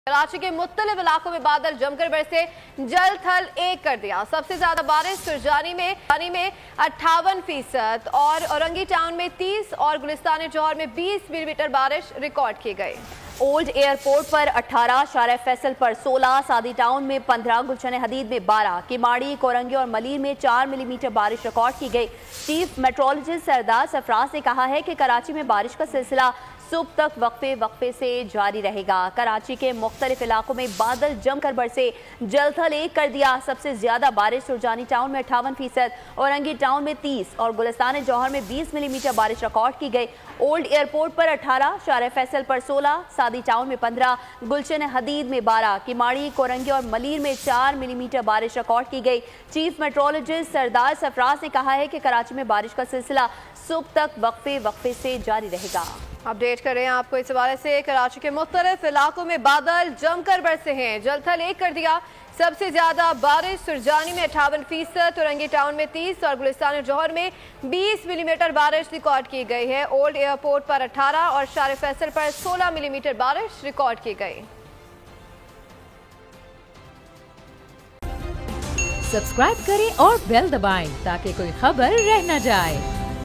कराची के मुख्तलिफ इलाकों में बादल जमकर बरसे, जल थल एक कर दिया। सबसे ज्यादा बारिश सुरजानी में 58% और औरंगी टाउन में 30 और गुलिस्तान जौहर में 20 मिलीमीटर बारिश रिकॉर्ड की गई। ओल्ड एयरपोर्ट पर 18, शारा फैसल पर 16, सादी टाउन में 15, गुलशन हदीद में 12, किमाड़ी, कोरंगी और मलीर में 4 मिलीमीटर बारिश रिकॉर्ड की गई। चीफ मेट्रोलॉजिस्ट सरदार सरफराज ने कहा है कि कराची में बारिश का सिलसिला सुबह तक वक्फे से जारी रहेगा। कराची के मुख्तलिफ इलाकों में बादल जमकर बरसे, जलथल एक कर दिया। सबसे ज्यादा बारिश सुरजानी टाउन में 58%, औरंगी टाउन में 30 और गुलिस्तान जौहर में 20 मिलीमीटर बारिश रिकॉर्ड की गई। ओल्ड एयरपोर्ट पर 18, शारा फैसल पर 16, सादी टाउन में 15, गुलशन हदीद में 12, किमाड़ी, कोरंगी और मलीर में 4 मिलीमीटर बारिश रिकॉर्ड की गई। चीफ मेट्रोलॉजिस्ट सरदार सरफराज ने कहा है कि कराची में बारिश का सिलसिला सुबह तक वक्फे से जारी रहेगा। अपडेट करें आपको इस हवाले से। कराची के मुख्तलिफ इलाकों में बादल जमकर बरसे हैं, जलथल एक कर दिया। सबसे ज्यादा बारिश सुरजानी में 58%, औरंगी टाउन में 30 और गुलिस्तान जौहर में 20 मिलीमीटर बारिश रिकॉर्ड की गई है। ओल्ड एयरपोर्ट पर 18 और शारे फैसल पर 16 मिलीमीटर बारिश रिकॉर्ड की गई। सब्सक्राइब करें और बेल दबाएं ताकि कोई खबर रह न जाए।